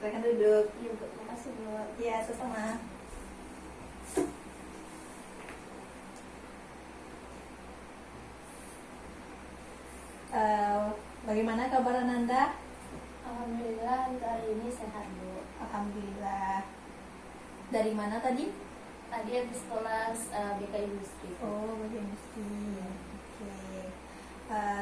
Silakan duduk. Iya Bu, makasih Bu. Ya, sama-sama. Bagaimana kabar Ananda? Alhamdulillah untuk hari ini sehat Bu. Alhamdulillah. Dari mana tadi? Tadi habis kelas BK Industri. Oh, bagian industri. Oke.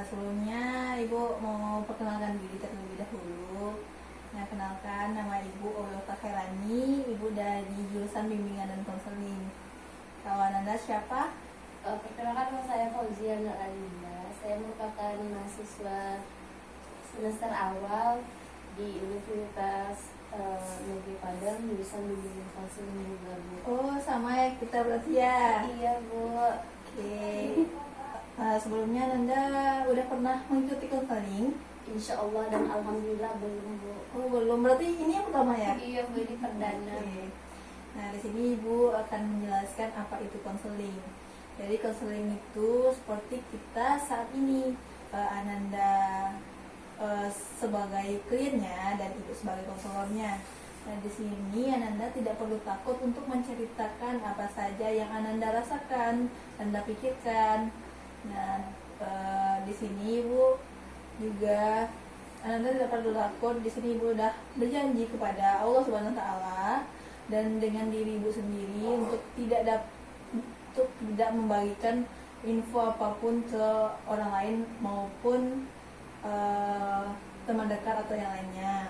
Sebelumnya Ibu mau perkenalkan diri terlebih dahulu. Nah, kenalkan, nama Ibu Olota Khairani. Ibu dari jurusan bimbingan dan konseling. Kalau Ananda siapa? Perkenalkan, nama saya Fauzia Nur Alinda. Saya merupakan mahasiswa semester awal di Universitas Negeri Padang, jurusan bimbingan konseling juga Bu. Oh, sama ya kita berarti ya. Iya Bu. Oke. Sebelumnya Ananda udah pernah mengikuti konseling? Insya Allah dan Alhamdulillah belum Bu. Oh, belum. Berarti ini yang pertama ya? Iya Bu, ini perdana. Oke. Nah, di sini Ibu akan menjelaskan apa itu konseling. Jadi konseling itu seperti kita saat ini, Ananda sebagai kliennya dan Ibu sebagai konselornya. Nah, di sini Ananda tidak perlu takut untuk menceritakan apa saja yang Ananda rasakan, Anda pikirkan. Nah, di sini Ibu juga Ananda tidak perlu takut. Di sini Ibu sudah berjanji kepada Allah Subhanahu wa taala dan dengan diri Ibu sendiri untuk tidak membagikan info apapun ke orang lain maupun teman dekat atau yang lainnya.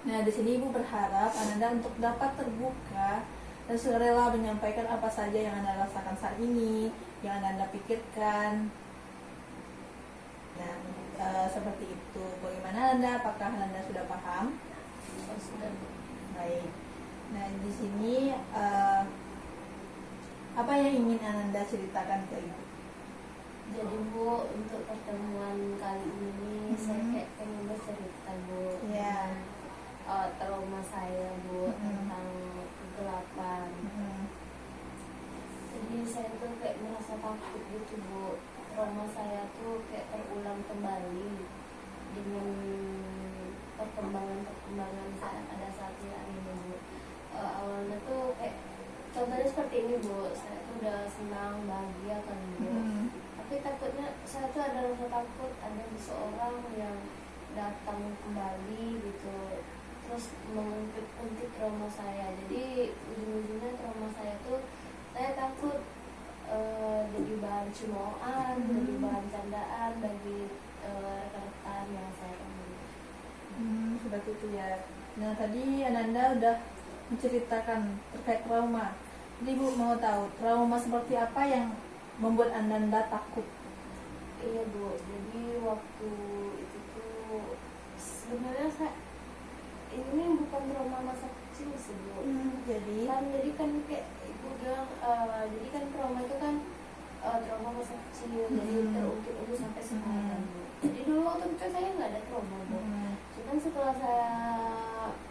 Nah, di sini Ibu berharap Ananda untuk dapat terbuka dan sukarela menyampaikan apa saja yang Anda rasakan saat ini, yang Anda pikirkan. Nah, seperti itu. Bagaimana Anda? Apakah Anda sudah paham? Oh, sudah Bu. Baik. Nah, di sini apa yang ingin Ananda ceritakan ke Ibu? Jadi Bu, untuk pertemuan kali ini saya kayak pengen bercerita Bu. Ya. Trauma saya Bu tentang kegelapan. Jadi saya tuh kayak merasa takut gitu Bu. Trauma saya tuh kayak terulang kembali dengan perkembangan saat ada saat ini Bu. Awalnya tuh kayak contohnya seperti ini Bu, saya tuh udah senang bahagia kan Bu. Tapi takutnya saya tuh ada rasa takut ada seseorang yang datang kembali gitu, terus mengungkit trauma saya. Jadi ujung-ujungnya trauma saya tuh saya takut jadi bahan cemoohan, jadi bahan candaan bagi rekan-rekan yang saya temui. Seperti itu ya. Nah, tadi Ananda udah menceritakan terkait trauma. Jadi Ibu mau tahu trauma seperti apa yang membuat Ananda takut? Iya Bu, jadi waktu itu tuh sebenarnya ini bukan trauma masa kecil sih Bu. Jadi kan kayak Ibu bilang, jadi kan trauma itu kan trauma masa kecil, jadi terungkit sampai sekarang Bu. Jadi dulu waktu kecil saya nggak ada trauma Bu. Cuman setelah saya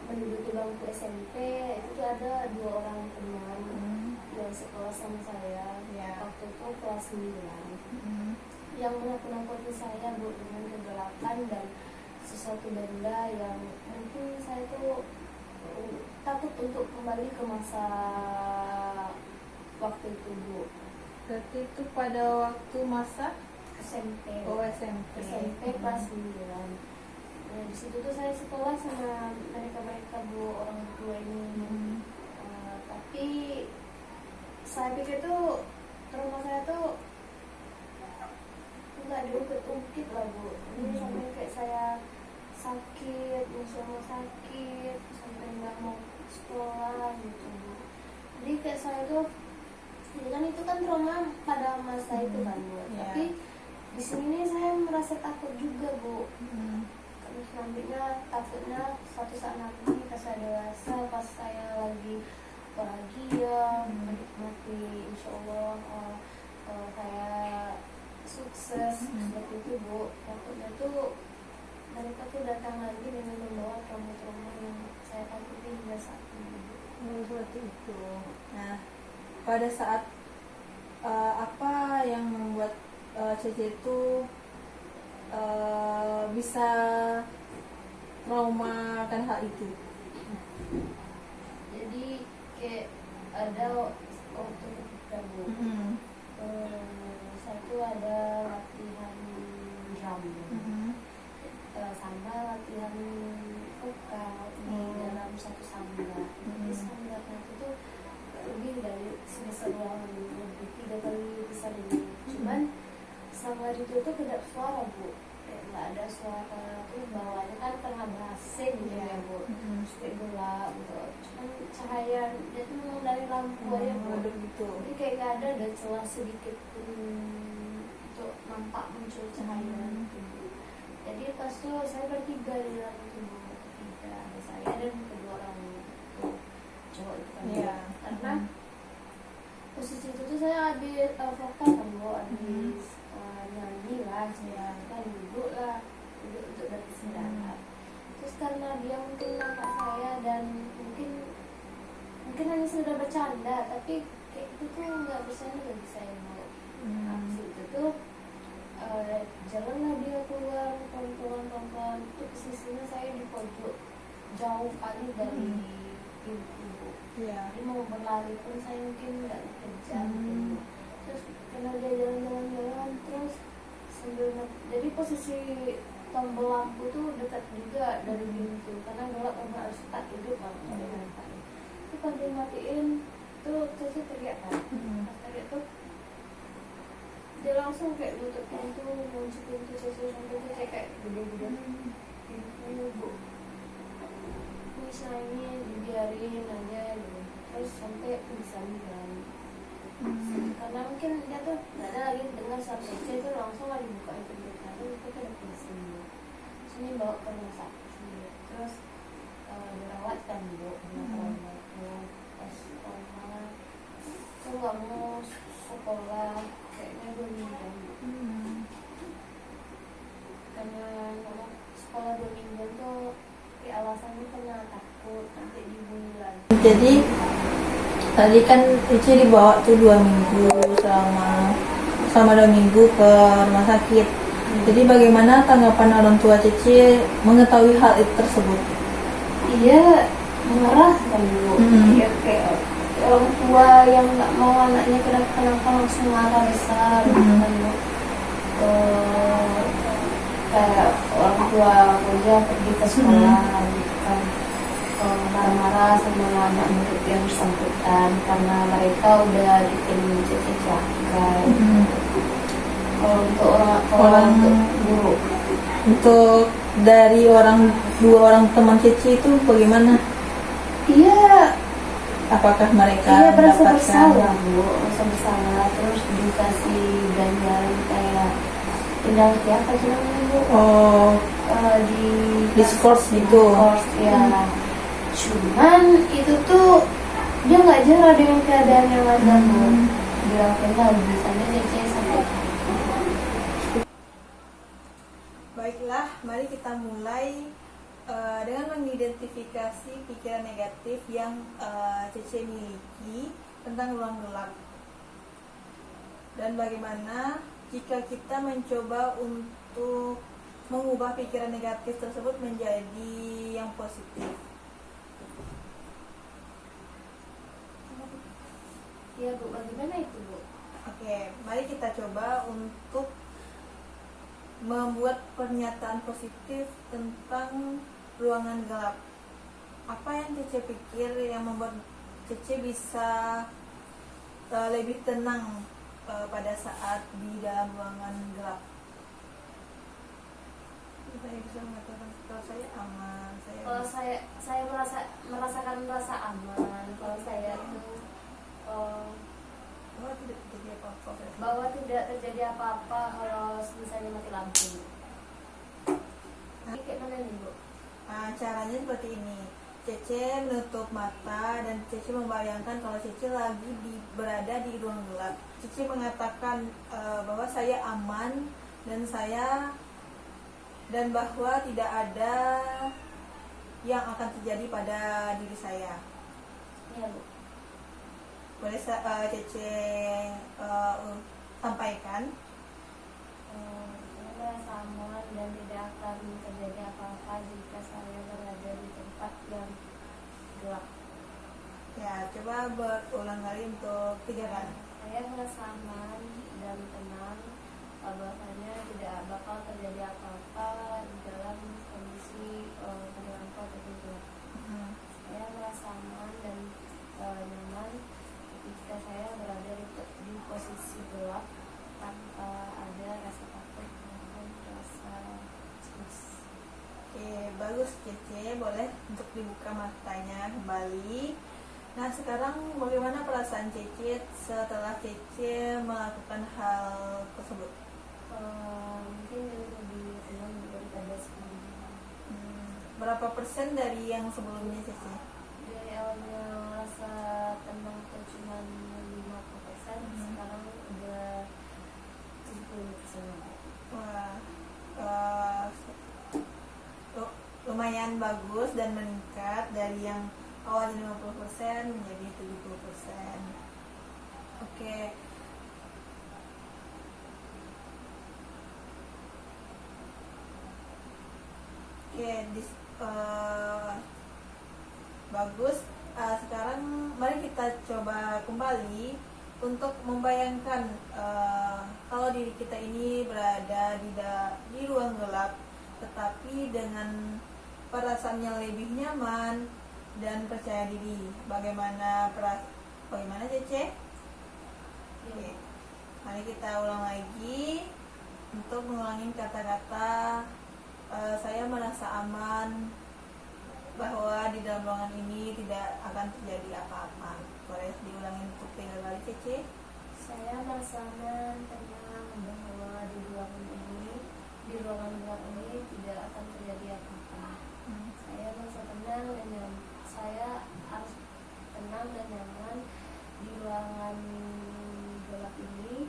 menduduki bangku SMP, itu tuh ada 2 orang teman yang sekelas sama saya. Waktu itu kelas 9 yang menakut-nakuti saya Bu dengan kegelapan dan sesuatu benda yang mungkin saya tuh takut untuk kembali ke masa waktu itu Bu. berarti itu pada waktu masa SMP. SMP. SMP kelas 9. Nah, di situ tuh saya sekolah sama mereka Bu, orang tua ini. Tapi saya pikir tuh trauma saya tuh nggak diungkit lah Bu. Ini sampai kayak saya sakit, semua sakit, sampai nggak mau sekolah gitu Bu. Jadi kayak saya tuh, ya kan itu kan trauma pada masa itu kan Bu. Tapi di sini nih saya merasa takut juga Bu. Terus nantinya takutnya suatu saat nanti pas saya dewasa, pas saya lagi bahagia, menikmati insya Allah saya sukses seperti itu Bu. Takutnya tuh mereka tuh datang lagi dengan membawa trauma-trauma yang saya takuti hingga saat ini. Seperti itu. Nah, pada saat apa yang membuat Cece itu bisa trauma akan hal itu? Jadi kayak ada waktu ketika Bu, saya tuh ada latihan drum sama latihan vokal di dalam satu sanggar. Jadi sanggarnya itu tuh lebih dari semester ruangan, lebih 3 kali besar ini. Cuman sanggar itu tuh kedap suara Bu, kayak nggak ada suara tuh bawahnya kan karena ber-AC gitu ya Bu, kayak gelap gitu. Cuman cahaya dia tuh memang dari lampu aja Bu, gitu. jadi kayak nggak ada celah sedikit pun untuk nampak muncul cahaya gitu Bu. Jadi pas tuh saya bertiga di dalam itu Bu, bertiga, ada saya dan kedua orang itu cowok itu kan karena posisi itu tuh saya habis vokal kan Bu, habis nyanyi lah, saya kan duduk untuk beristirahat. Terus karena dia mungkin nampak saya dan mungkin hanya sudah bercanda, tapi kayak itu tuh nggak bercanda bagi saya Bu. Habis itu tuh jalanlah dia keluar pelan-pelan, itu posisinya saya di pojok jauh kali dari pintu Bu. Jadi mau berlari pun saya mungkin nggak kejar gitu. Terus karena dia jalan terus sambil jadi posisi tombol lampu tuh dekat juga dari pintu karena gelap karena harus tak hidup kan. Itu pas dia matiin tuh Cici teriak kan. Pas teriak tuh dia langsung kayak nutup pintu, kunci pintu Cici sampai Cici kayak gede-gede pintu Bu. Misalnya dibiarin aja gitu. Terus sampai bisa bilang karena mungkin dia tuh nggak ada lagi dengar sampai Cici itu langsung lah dibuka itu karena itu kan ada sini. Sini bawa ke rumah sakit. Terus dirawat kan Bu, pas sekolah tuh nggak mau sekolah kayaknya 2 minggu karena nggak mau sekolah 2 minggu tuh alasannya karena takut nanti dibully lagi. Jadi tadi kan Cici dibawa tuh 2 minggu selama 2 minggu ke rumah sakit. Jadi bagaimana tanggapan orang tua Cici mengetahui hal itu tersebut? Iya, marah kan Bu. Ya kayak orang tua yang nggak mau anaknya kenapa langsung marah besar kan Bu. Kayak orang tua kerja pergi ke sekolah gitu kan, marah-marah sama anak murid yang bersangkutan karena mereka udah bikin Cici celaka. Kalau untuk orang untuk guru, untuk dari dua orang teman Cici itu bagaimana? iya, Apakah mereka berasa mendapatkan bersalah Bu, merasa bersalah, terus dikasih ganjaran kayak tinggal apa sih namanya Bu? Di diskors gitu. Diskors ya. Cuman itu tuh dia nggak jerah dengan keadaan yang ada Bu. Dilakukan lagi sampai Cici sampai. Baiklah, mari kita mulai dengan mengidentifikasi pikiran negatif yang Cici miliki tentang ruang gelap. Dan bagaimana jika kita mencoba untuk mengubah pikiran negatif tersebut menjadi yang positif. Ya Bu, bagaimana itu Bu? Oke, mari kita coba untuk membuat pernyataan positif tentang ruangan gelap. Apa yang Cici pikir yang membuat Cici bisa lebih tenang pada saat di dalam ruangan gelap? Saya bisa mengatakan kalau saya aman. Kalau saya merasakan rasa aman. Kalau saya tuh bahwa tidak terjadi apa-apa kalau misalnya mati lampu. Ini kayak mana nih Bu? Caranya seperti ini. Cici menutup mata dan Cici membayangkan kalau Cici lagi berada di ruang gelap. Cici mengatakan bahwa saya aman dan bahwa tidak ada yang akan terjadi pada diri saya. Iya Bu. Boleh Cici sampaikan? Saya merasa aman dan tidak akan terjadi apa-apa jika saya berada di tempat yang Coba berulang kali untuk 3 kali. Saya merasa aman dan tenang, bahwasanya tidak bakal terjadi apa-apa di dalam kondisi terjangkau tertutup. Saya merasa aman dan nyaman ketika saya berada di posisi gelap tanpa ada rasa takut maupun rasa cemas. Oke, bagus Cece, boleh untuk dibuka matanya kembali. Nah, sekarang bagaimana perasaan Cece setelah Cece melakukan hal tersebut? Mungkin lebih tenang daripada sebelumnya. Berapa persen dari yang sebelumnya Cece? Dari awalnya merasa tenang tuh cuma 50%, sekarang udah 70%. Wah, lumayan bagus dan meningkat dari yang awalnya 50% menjadi 70%. Oke. Bagus. Sekarang mari kita coba kembali untuk membayangkan kalau diri kita ini berada di ruang gelap, tetapi dengan perasaan yang lebih nyaman dan percaya diri. Bagaimana Cece? Oke. Mari kita ulang lagi untuk mengulangi kata-kata saya merasa aman bahwa di dalam ruangan ini tidak akan terjadi apa-apa. Boleh diulangi untuk 3 kali Cece? Saya merasa aman, tenang bahwa di ruangan gelap ini tidak akan terjadi apa-apa. Saya merasa tenang dan nyaman. Saya harus tenang dan nyaman di ruangan gelap ini,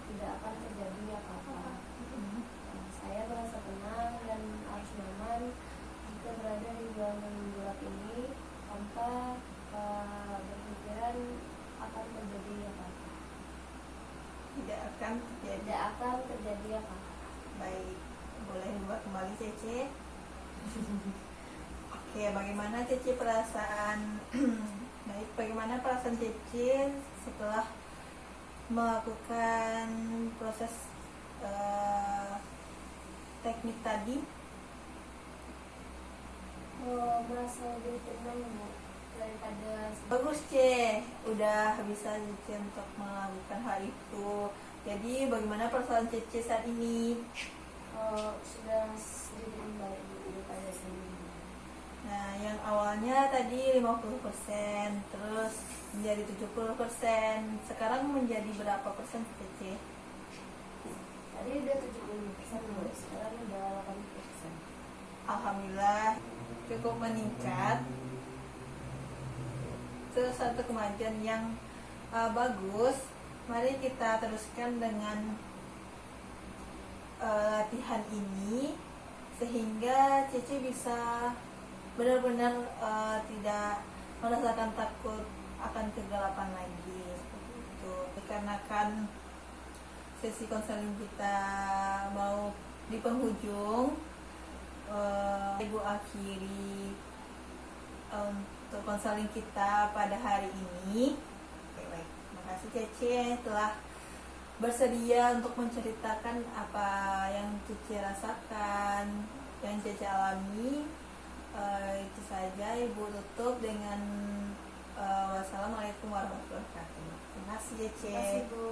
tidak akan terjadi apa-apa. Saya merasa tenang dan harus nyaman jika berada di ruangan gelap ini tanpa berpikiran akan terjadi apa-apa. Tidak akan terjadi. Tidak akan terjadi apa-apa. Baik, boleh dibuat kembali Cece. Oke, bagaimana Cece perasaan baik, bagaimana perasaan Cece setelah melakukan proses teknik tadi? Merasa lebih tenang, Bu, daripada Bagus C, udah bisa Cece untuk melakukan hal itu. Jadi bagaimana perasaan Cece saat ini? sudah sedikit membaik, Bu, daripada sebelumnya. Nah, yang awalnya tadi 50%, terus menjadi 70%. Sekarang menjadi berapa persen Cece? Tadi udah 70%, Bu, sekarang udah 80%. Alhamdulillah cukup meningkat. Itu satu kemajuan yang bagus. Mari kita teruskan dengan latihan ini sehingga Cece bisa benar-benar tidak merasakan takut akan kegelapan lagi seperti itu. Dikarenakan sesi konseling kita mau di penghujung, Ibu akhiri untuk konseling kita pada hari ini. Oke, baik. Terima kasih Cece telah bersedia untuk menceritakan apa yang Cece rasakan, yang Cece alami. Itu saja, Ibu tutup dengan wassalamualaikum warahmatullahi wabarakatuh. Terima kasih Cece. Terima kasih, Bu.